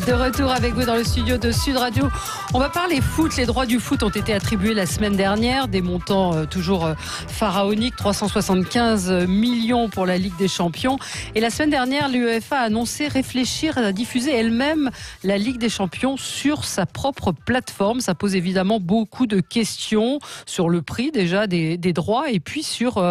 De retour avec vous dans le studio de Sud Radio. On va parler foot. Les droits du foot ont été attribués la semaine dernière. Des montants toujours pharaoniques, 375 millions pour la Ligue des Champions. Et la semaine dernière, l'UEFA a annoncé réfléchir à diffuser elle-même la Ligue des Champions sur sa propre plateforme. Ça pose évidemment beaucoup de questions sur le prix déjà des droits et puis sur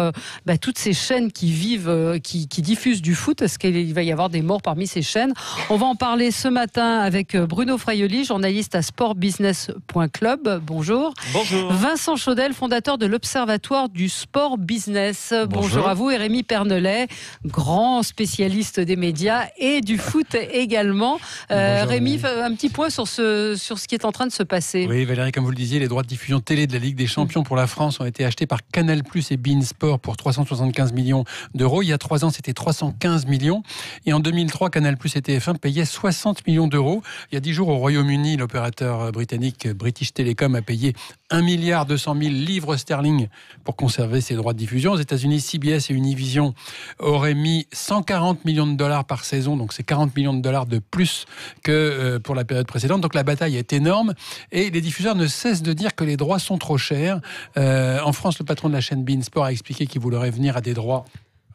toutes ces chaînes qui vivent, qui diffusent du foot. Est-ce qu'il va y avoir des morts parmi ces chaînes? On va en parler ce matin avec Bruno Fraioli, journaliste à sportbusiness.club. Bonjour. Bonjour. Vincent Chaudel, fondateur de l'Observatoire du Sport Business. Bonjour à vous. Et Rémi Pernelet, grand spécialiste des médias et du foot également. Rémi, un petit point sur ce qui est en train de se passer. Oui, Valérie, comme vous le disiez, les droits de diffusion télé de la Ligue des Champions pour la France ont été achetés par Canal+ et beIN Sport pour 375 millions d'euros. Il y a 3 ans, c'était 315 millions. Et en 2003, Canal+ et TF1 payaient 60 millions d'euros. Il y a 10 jours, au Royaume-Uni, l'opérateur britannique British Telecom a payé 1,2 milliard livres sterling pour conserver ses droits de diffusion. Aux États-Unis, CBS et Univision auraient mis 140 millions de dollars par saison, donc c'est 40 millions de dollars de plus que pour la période précédente. Donc la bataille est énorme et les diffuseurs ne cessent de dire que les droits sont trop chers. En France, le patron de la chaîne beIN Sport a expliqué qu'il voudrait revenir à des droits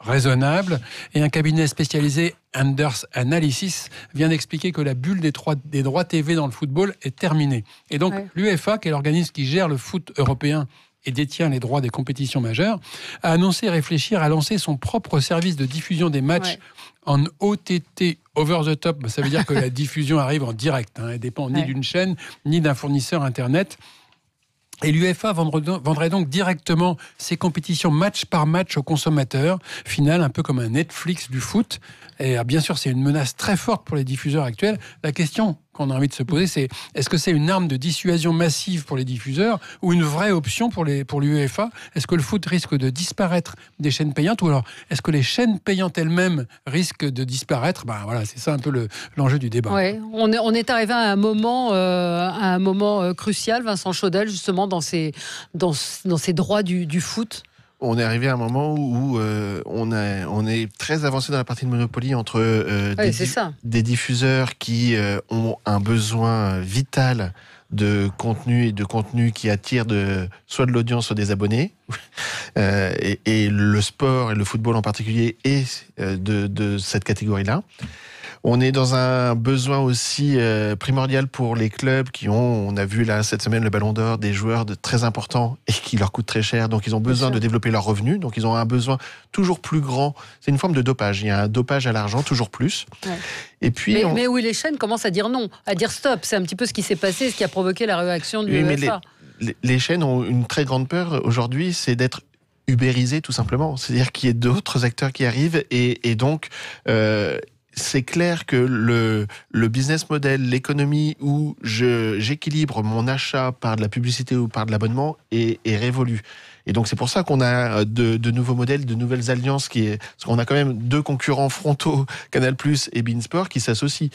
raisonnable, et un cabinet spécialisé, Anders Analysis, vient d'expliquer que la bulle des droits TV dans le football est terminée. Et donc l'UEFA, qui est l'organisme qui gère le foot européen et détient les droits des compétitions majeures, a annoncé réfléchir à lancer son propre service de diffusion des matchs en OTT, over the top. Ça veut dire que la diffusion arrive en direct. Elle ne dépend ni d'une chaîne, ni d'un fournisseur Internet. Et l'UEFA vendrait donc directement ses compétitions match par match aux consommateurs. Final, un peu comme un Netflix du foot. Et bien sûr, c'est une menace très forte pour les diffuseurs actuels. La question qu'on a envie de se poser, c'est est-ce que c'est une arme de dissuasion massive pour les diffuseurs ou une vraie option pour l'UEFA? Est-ce que le foot risque de disparaître des chaînes payantes, ou alors est-ce que les chaînes payantes elles-mêmes risquent de disparaître? Voilà, c'est ça un peu l'enjeu du débat. Ouais, on est arrivé à un moment crucial, Vincent Chaudel, justement dans ces droits du foot. On est arrivé à un moment où on est très avancé dans la partie de Monopoly entre des diffuseurs qui ont un besoin vital de contenu qui attire soit de l'audience, soit des abonnés. Et le sport et le football en particulier est de cette catégorie-là. On est dans un besoin aussi primordial pour les clubs qui on a vu là cette semaine le Ballon d'Or, des joueurs très importants et qui leur coûtent très cher. Donc ils ont besoin de développer leurs revenus. Donc ils ont un besoin toujours plus grand. C'est une forme de dopage. Il y a un dopage à l'argent, toujours plus. Ouais. Et puis, mais oui, les chaînes commencent à dire non, à dire stop. C'est un petit peu ce qui s'est passé, ce qui a provoqué la réaction du UEFA. Les chaînes ont une très grande peur aujourd'hui, c'est d'être ubérisées tout simplement. C'est-à-dire qu'il y ait d'autres acteurs qui arrivent et donc... c'est clair que le business model, l'économie où j'équilibre mon achat par de la publicité ou par de l'abonnement est révolu. Et donc c'est pour ça qu'on a de nouveaux modèles, de nouvelles alliances parce qu'on a quand même 2 concurrents frontaux, Canal+ et beIN Sport, qui s'associent.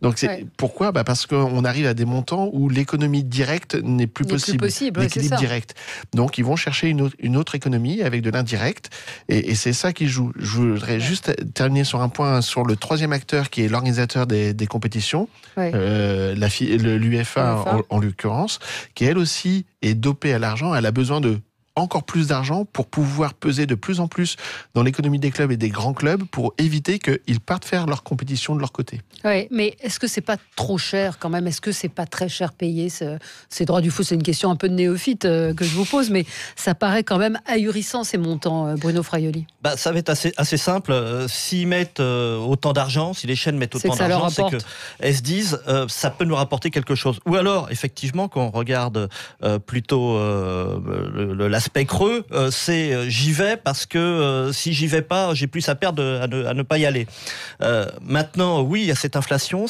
Donc pourquoi ? Parce qu'on arrive à des montants où l'économie directe n'est plus possible. L'équilibre direct. Donc ils vont chercher une autre économie avec de l'indirect, et c'est ça qui joue. Je voudrais juste terminer sur un point sur le troisième acteur qui est l'organisateur des compétitions, l'UEFA en l'occurrence, qui elle aussi est dopée à l'argent. Elle a besoin de encore plus d'argent pour pouvoir peser de plus en plus dans l'économie des clubs et des grands clubs pour éviter qu'ils partent faire leur compétition de leur côté. Oui, mais est-ce que c'est pas trop cher quand même? Est-ce que c'est pas très cher payé ces droits du foot? C'est une question un peu de néophyte que je vous pose, mais ça paraît quand même ahurissant ces montants, Bruno Fraioli. Ça va être assez simple. S'ils mettent autant d'argent, si les chaînes mettent autant d'argent, c'est qu'elles se disent ça peut nous rapporter quelque chose. Ou alors, effectivement, quand on regarde plutôt l'aspect creux, c'est j'y vais parce que si j'y vais pas, j'ai plus à perdre à ne pas y aller. Maintenant, oui, il y a cette inflation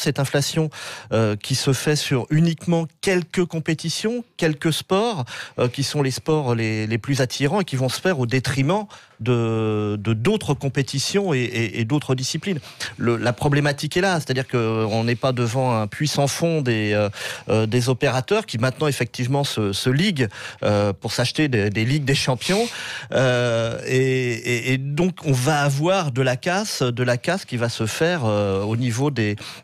qui se fait sur uniquement quelques compétitions, quelques sports qui sont les sports les plus attirants et qui vont se faire au détriment d'autres compétitions et d'autres disciplines. La problématique est là, c'est-à-dire qu'on n'est pas devant un puissant fond des opérateurs qui maintenant effectivement se liguent pour s'acheter des ligues des champions, et donc on va avoir de la casse qui va se faire au niveau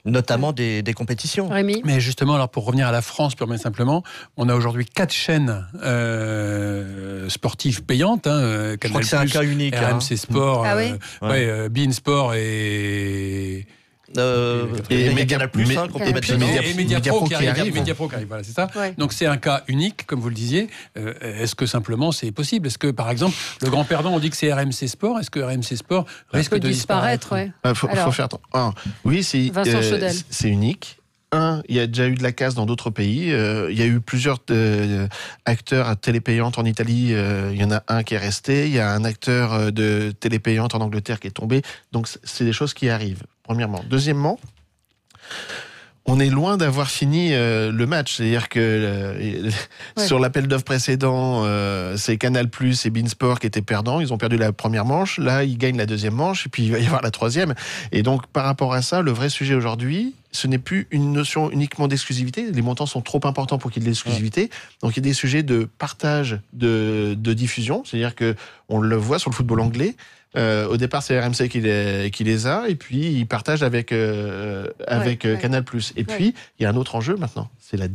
notamment des compétitions. Rémi. Mais justement, alors pour revenir à la France purement et simplement, on a aujourd'hui 4 chaînes sportives payantes. Je crois que c'est un cas unique. RMC Sport, beIN Sport et Mediapro qui arrive, voilà, c'est ça. Ouais. Donc c'est un cas unique, comme vous le disiez. Est-ce que simplement c'est possible? Est-ce que par exemple le grand perdant, on dit que c'est RMC Sport, est-ce que RMC Sport risque de disparaître? Faut faire attention. Oui, c'est unique. Il y a déjà eu de la casse dans d'autres pays. Il y a eu plusieurs acteurs à télépayante en Italie. Il y en a un qui est resté. Il y a un acteur de télépayante en Angleterre qui est tombé. Donc, c'est des choses qui arrivent, premièrement. Deuxièmement, on est loin d'avoir fini le match. C'est-à-dire que sur l'appel d'offres précédent, c'est Canal+ et beIN Sport qui étaient perdants. Ils ont perdu la première manche. Là, ils gagnent la deuxième manche. Et puis, il va y avoir la troisième. Et donc, par rapport à ça, le vrai sujet aujourd'hui, ce n'est plus une notion uniquement d'exclusivité. Les montants sont trop importants pour qu'il y ait de l'exclusivité. Donc, il y a des sujets de partage de diffusion. C'est-à-dire qu'on le voit sur le football anglais. Au départ, c'est RMC qui les a, et puis ils partagent avec Canal+. Et puis, il y a un autre enjeu maintenant, c'est la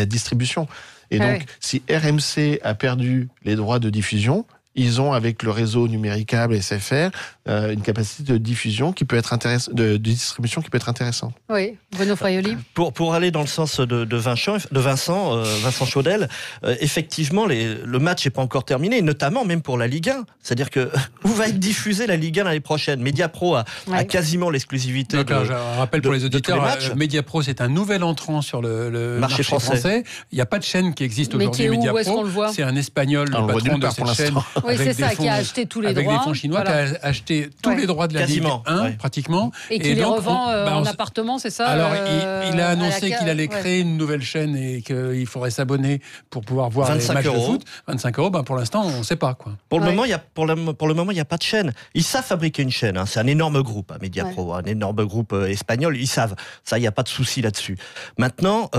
distribution. Et donc, si RMC a perdu les droits de diffusion, ils ont, avec le réseau numéricable SFR, une capacité de diffusion qui peut être de distribution qui peut être intéressante. Oui, Bruno Fraioli. Pour aller dans le sens de Vincent Chaudel, effectivement, le match n'est pas encore terminé, notamment même pour la Ligue 1. C'est-à-dire que où va être diffusée la Ligue 1 l'année prochaine? Mediapro a quasiment l'exclusivité. Je rappelle pour les auditeurs, Mediapro, c'est un nouvel entrant sur le marché français. Il n'y a pas de chaîne qui existe aujourd'hui. Mediapro, où est-ce qu'on le voit? C'est un Espagnol, le patron de cette chaîne. Oui, c'est ça, qui a acheté tous les droits. Avec des fonds chinois, qui a acheté tous les droits de la Ligue 1, pratiquement. Et qui les revend en appartement, c'est ça? Alors, il a annoncé qu'il allait créer une nouvelle chaîne et qu'il faudrait s'abonner pour pouvoir voir les matchs de foot. 25 €, pour l'instant, on ne sait pas. Pour le moment, il n'y a pas de chaîne. Ils savent fabriquer une chaîne. C'est un énorme groupe, Mediapro, un énorme groupe espagnol. Ils savent. Ça, il n'y a pas de souci là-dessus. Maintenant,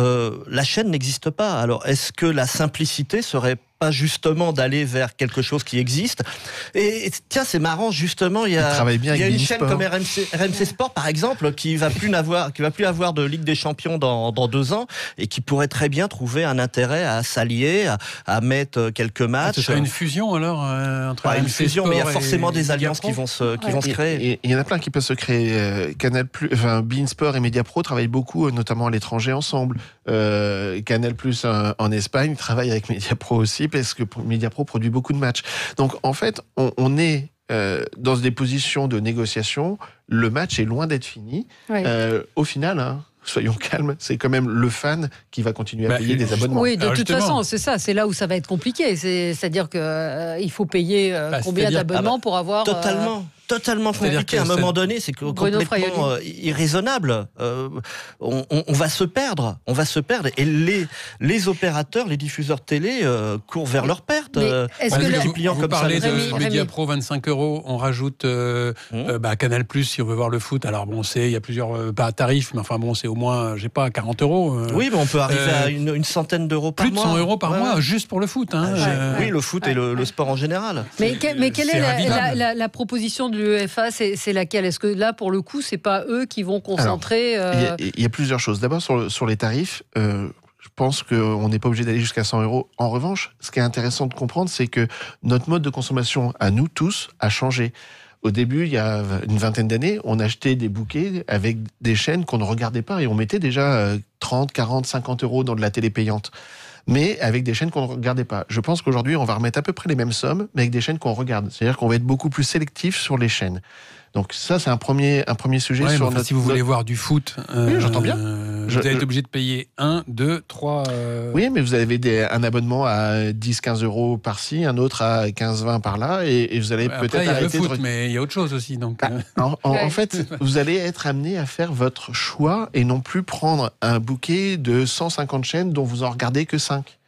la chaîne n'existe pas. Alors, est-ce que la simplicité serait pas justement d'aller vers quelque chose qui existe? Et tiens, c'est marrant, justement, il y a une chaîne comme RMC Sport, par exemple, qui va plus avoir de Ligue des Champions dans 2 ans, et qui pourrait très bien trouver un intérêt à s'allier, à mettre quelques matchs. Ce serait une fusion alors entre pas une fusion, mais il y a forcément des alliances qui vont se créer. Et il y en a plein qui peuvent se créer. beIN Sport et Mediapro travaillent beaucoup, notamment à l'étranger, ensemble. Canal+ en Espagne travaille avec Mediapro aussi, parce que Mediapro produit beaucoup de matchs. Donc, en fait, on est dans des positions de négociation. Le match est loin d'être fini. Au final, soyons calmes, c'est quand même le fan qui va continuer à payer des abonnements. Oui, de toute façon, c'est ça. C'est là où ça va être compliqué. C'est-à-dire qu'il faut payer combien d'abonnements pour avoir... Totalement compliqué. À un moment donné, c'est complètement irraisonnable. On va se perdre. Et les opérateurs, les diffuseurs télé courent vers leur perte. Vous parlez de Mediapro, 25 €. On rajoute Canal+, si on veut voir le foot. Alors bon, il y a plusieurs tarifs, mais enfin bon, c'est au moins, 40 €. Oui, mais on peut arriver à une centaine d'euros par mois. Plus de 100 € par mois, juste pour le foot. Oui, le foot et le sport en général. Mais quelle est la proposition de l'UEFA, c'est laquelle? Est-ce que là, pour le coup, c'est pas eux qui vont concentrer... Il y a plusieurs choses. D'abord, sur les tarifs, je pense qu'on n'est pas obligé d'aller jusqu'à 100 €. En revanche, ce qui est intéressant de comprendre, c'est que notre mode de consommation, à nous tous, a changé. Au début, il y a une vingtaine d'années, on achetait des bouquets avec des chaînes qu'on ne regardait pas, et on mettait déjà 30, 40, 50 € dans de la télé payante, mais avec des chaînes qu'on ne regardait pas. Je pense qu'aujourd'hui, on va remettre à peu près les mêmes sommes, mais avec des chaînes qu'on regarde. C'est-à-dire qu'on va être beaucoup plus sélectif sur les chaînes. Donc ça, c'est un premier sujet sur notre... Si vous voulez voir du foot, oui, j'entends bien. Vous allez être obligé de payer 1, 2, 3... Oui, mais vous avez un abonnement à 10, 15 € par-ci, un autre à 15, 20 par-là, et vous allez peut-être arrêter... il y a le foot, mais il y a autre chose aussi. Donc... En fait, vous allez être amené à faire votre choix et non plus prendre un bouquet de 150 chaînes dont vous en regardez que 5.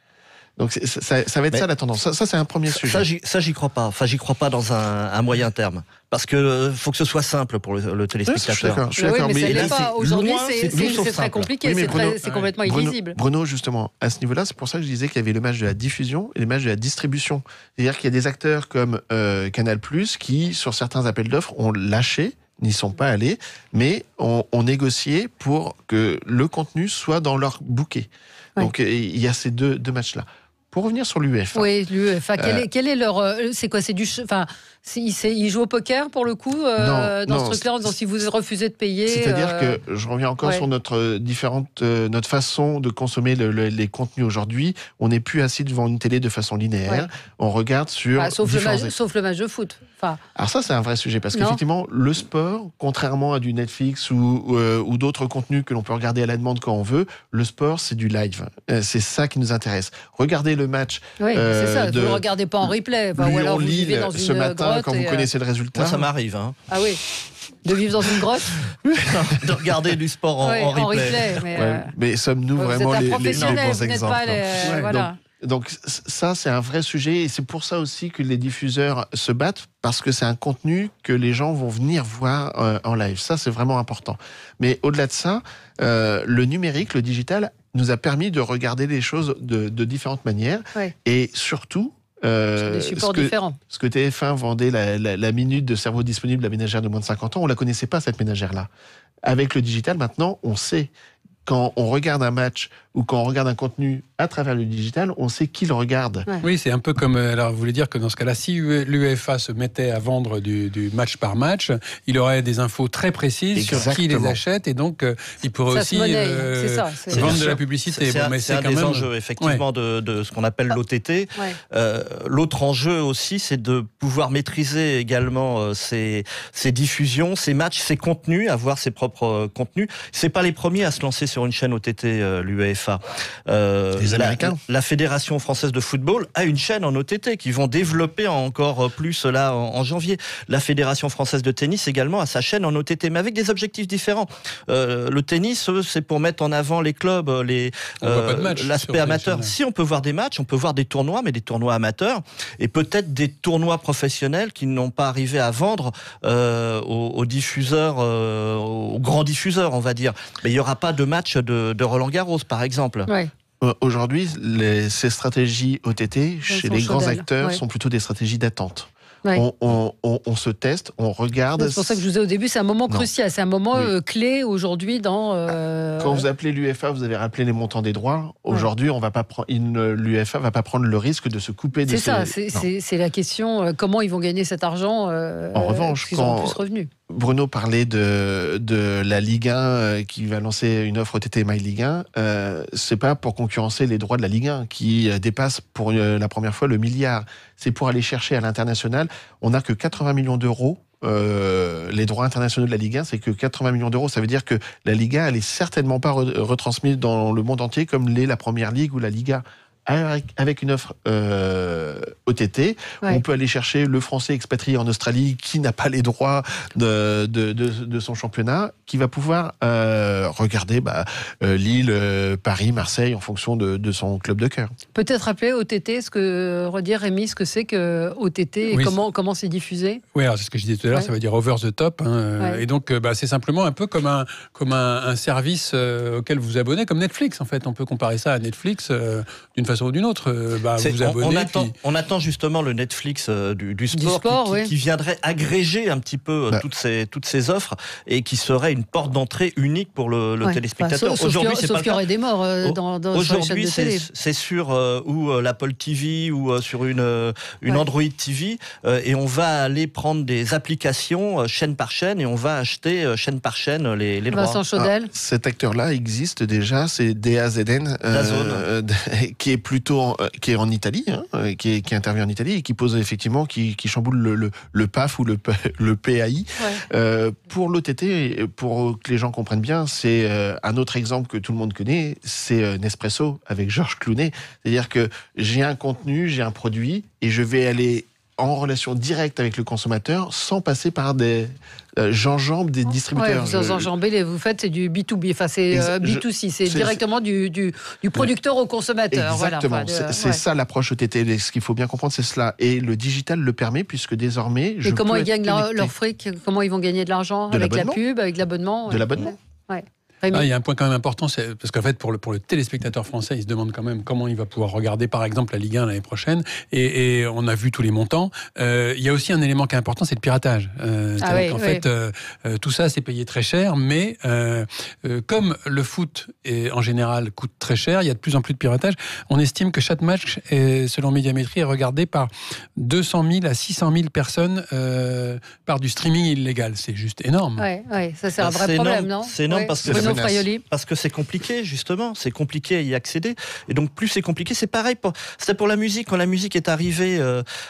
Donc ça va être ça la tendance. Ça c'est un premier sujet. Ça, j'y crois pas. Enfin, j'y crois pas dans un moyen terme. Parce que faut que ce soit simple pour le téléspectateur. Je suis d'accord. Mais ça l'est pas. Aujourd'hui, c'est très compliqué. C'est complètement illisible. Bruno, justement, à ce niveau-là, c'est pour ça que je disais qu'il y avait le match de la diffusion et le match de la distribution. C'est-à-dire qu'il y a des acteurs comme Canal+, qui, sur certains appels d'offres, ont lâché, n'y sont pas allés, mais ont négocié pour que le contenu soit dans leur bouquet. Ouais. Donc, il y a ces deux matchs-là. Pour revenir sur l'UEFA. Oui, l'UEFA. Quel est leur. C'est quoi? C'est du. Enfin, ils jouent au poker pour le coup dans ce truc-là, en disant si vous refusez de payer. C'est-à-dire que je reviens encore sur notre façon de consommer les contenus aujourd'hui. On n'est plus assis devant une télé de façon linéaire. Ouais. On regarde sur. Sauf le match de foot. Enfin... Alors ça, c'est un vrai sujet parce qu'effectivement, le sport, contrairement à du Netflix ou d'autres contenus que l'on peut regarder à la demande quand on veut, le sport, c'est du live. C'est ça qui nous intéresse. Regardez le match. Oui, c'est ça. Vous ne le regardez pas en replay. Ou alors vous vivez dans une ce matin, grotte quand vous connaissez le résultat. Moi, ça m'arrive. Hein. Ah oui. De vivre dans une grotte. De regarder du sport en replay. Mais sommes-nous vraiment les bons exemples? Voilà. Donc ça, c'est un vrai sujet et c'est pour ça aussi que les diffuseurs se battent parce que c'est un contenu que les gens vont venir voir en live. Ça, c'est vraiment important. Mais au-delà de ça, le numérique, le digital, nous a permis de regarder les choses de différentes manières et surtout... des supports différents. Ce que TF1 vendait la minute de cerveau disponible à la ménagère de moins de 50 ans, on ne la connaissait pas, cette ménagère-là. Avec le digital, maintenant, on sait. Quand on regarde un match ou quand on regarde un contenu à travers le digital, on sait qui le regarde. Ouais. Oui, c'est un peu comme... Alors, vous voulez dire que dans ce cas-là, si l'UEFA se mettait à vendre du match par match, il aurait des infos très précises sur qui les achète et donc il pourrait aussi vendre de la publicité. C'est un des enjeux, effectivement, de ce qu'on appelle l'OTT. L'autre enjeu aussi, c'est de pouvoir maîtriser également ces diffusions, ces matchs, ces contenus, avoir ses propres contenus. C'est pas les premiers à se lancer sur une chaîne OTT, l'UEFA. Les Américains. La Fédération française de football a une chaîne en OTT qui vont développer encore plus là en janvier. La Fédération française de tennis également a sa chaîne en OTT, mais avec des objectifs différents. Le tennis, c'est pour mettre en avant les clubs, l'aspect amateur. Si on peut voir des matchs, on peut voir des tournois, mais des tournois amateurs et peut-être des tournois professionnels qui n'ont pas arrivé à vendre aux diffuseurs, aux grands diffuseurs, on va dire. Mais il n'y aura pas de match de Roland-Garros, par exemple. Ouais. Aujourd'hui, ces stratégies OTT, chez les grands acteurs, sont plutôt des stratégies d'attente. Ouais. On se teste, on regarde. C'est pour ça que je vous disais au début, c'est un moment crucial, c'est un moment clé aujourd'hui dans... Quand vous appelez l'UEFA, vous avez rappelé les montants des droits. Aujourd'hui, l'UEFA ne va pas prendre le risque de se couper de c'est la question, comment ils vont gagner cet argent en revanche, ils auront plus revenus. Bruno parlait de la Ligue 1 qui va lancer une offre OTT My Ligue 1. C'est pas pour concurrencer les droits de la Ligue 1 qui dépassent pour la première fois le milliard. C'est pour aller chercher à l'international. On n'a que 80 millions d'euros. Les droits internationaux de la Ligue 1, c'est que 80 millions d'euros. Ça veut dire que la Ligue 1, elle est certainement pas retransmise dans le monde entier comme l'est la Première Ligue ou la Liga. Avec une offre OTT, on peut aller chercher le Français expatrié en Australie qui n'a pas les droits de son championnat, qui va pouvoir regarder Lille, Paris, Marseille en fonction de son club de cœur. Peut-être rappeler OTT, redire Rémi, ce que c'est que OTT et comment c'est diffusé. Oui, alors c'est ce que je disais tout à l'heure, ça veut dire over the top. Et donc c'est simplement un peu comme un service auquel vous vous abonnez, comme Netflix en fait. On peut comparer ça à Netflix d'une façon ou d'une autre, vous abonnez. On attend justement le Netflix du sport qui viendrait agréger un petit peu toutes ces offres et qui serait une porte d'entrée unique pour le téléspectateur. Aujourd'hui, sauf qu'il y aurait des morts aujourd'hui, c'est sur l'Apple TV ou sur une Android TV et on va aller prendre des applications chaîne par chaîne et on va acheter chaîne par chaîne les droits. Vincent Chaudel. Cet acteur-là existe déjà, c'est DAZN, qui est plutôt qui est en Italie, qui intervient en Italie et qui pose effectivement qui chamboule le PAF ou le PAI. Pour l'OTT, pour que les gens comprennent bien, c'est un autre exemple que tout le monde connaît, c'est Nespresso avec Georges Clooney. C'est-à-dire que j'ai un contenu, j'ai un produit et je vais aller en relation directe avec le consommateur sans passer par des j'enjambe des distributeurs. Ouais, vous enjambez, vous faites, c'est du B2B, enfin c'est B2C, c'est directement du producteur au consommateur. Exactement, voilà, c'est ça l'approche OTT. Ce qu'il faut bien comprendre, c'est cela. Et le digital le permet, puisque désormais... Et comment ils gagnent leur fric? Comment ils vont gagner de l'argent? Avec la pub, avec l'abonnement? De l'abonnement. Ouais. Il y a un point quand même important, parce qu'en fait, pour le téléspectateur français, il se demande quand même comment il va pouvoir regarder, par exemple, la Ligue 1 l'année prochaine. Et on a vu tous les montants. Il y a aussi un élément qui est important, c'est le piratage. Fait, tout ça, c'est payé très cher, mais comme le foot, en général, coûte très cher, il y a de plus en plus de piratage. On estime que chaque match, selon Médiamétrie, est regardé par 200 000 à 600 000 personnes par du streaming illégal. C'est juste énorme. Oui, ça c'est un vrai problème, non? C'est énorme parce que c'est compliqué, justement. C'est compliqué à y accéder. Et donc, plus c'est compliqué, c'est pareil. C'était pour la musique. Quand la musique est arrivée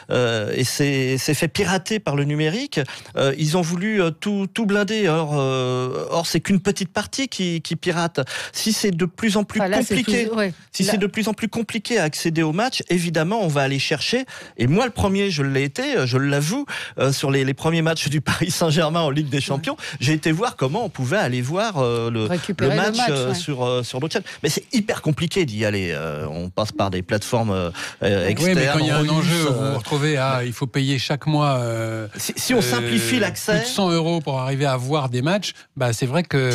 et s'est fait pirater par le numérique, ils ont voulu tout blinder. Or c'est qu'une petite partie qui pirate. Si c'est de plus en plus compliqué, c'est de plus en plus compliqué à accéder au match, évidemment, on va aller chercher. Et moi, le premier, je l'ai été, je l'avoue, sur les premiers matchs du Paris Saint-Germain en Ligue des Champions, j'ai été voir comment on pouvait aller voir le match sur d'autres chaînes. Mais c'est hyper compliqué d'y aller. On passe par des plateformes externes. Oui, mais quand il y a un enjeu, vous vous retrouvez il faut payer chaque mois. Si on simplifie l'accès, plus de 100 € pour arriver à voir des matchs, c'est vrai que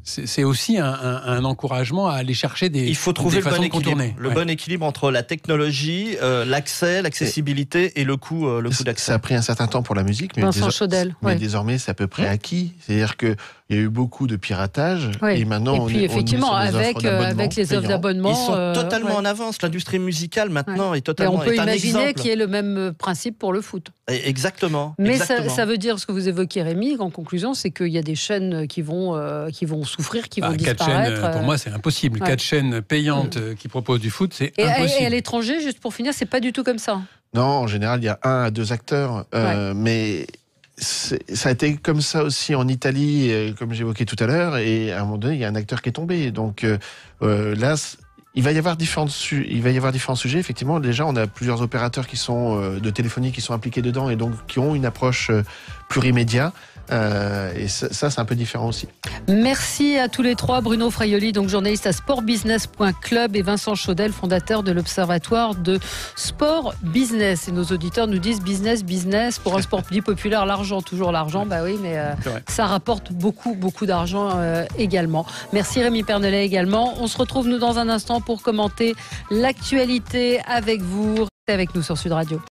c'est aussi un encouragement à aller chercher des. Il faut trouver le bon équilibre entre la technologie, l'accès, l'accessibilité et le coût d'accès. Ça a pris un certain temps pour la musique, mais désormais c'est à peu près acquis. C'est-à-dire que il y a eu beaucoup de piratage et maintenant effectivement avec les offres d'abonnement, ils sont totalement en avance. L'industrie musicale maintenant est totalement. Et on peut imaginer qu'il y ait le même principe pour le foot. Exactement. Mais ça veut dire, ce que vous évoquez, Rémi, en conclusion, c'est qu'il y a des chaînes qui vont souffrir, qui vont disparaître. 4 chaînes, pour moi, c'est impossible. 4 chaînes payantes qui proposent du foot, c'est impossible. Et à l'étranger, juste pour finir, c'est pas du tout comme ça. Non, en général, il y a 1 à 2 acteurs, mais ça a été comme ça aussi en Italie, comme j'évoquais tout à l'heure, et à un moment donné, il y a un acteur qui est tombé. Donc là, il va y avoir différents sujets. Effectivement, déjà, on a plusieurs opérateurs qui sont de téléphonie qui sont impliqués dedans et donc qui ont une approche plurimédia. Et ça, c'est un peu différent aussi. Merci à tous les trois. Bruno Fraioli, donc journaliste à sportbusiness.club, et Vincent Chaudel, fondateur de l'Observatoire de Sport Business. Et nos auditeurs nous disent business. Pour un sport dit populaire, l'argent, toujours l'argent. Bah oui, mais ça rapporte beaucoup d'argent également. Merci Rémi Pernelet également. On se retrouve nous dans un instant pour commenter l'actualité avec vous. Restez avec nous sur Sud Radio.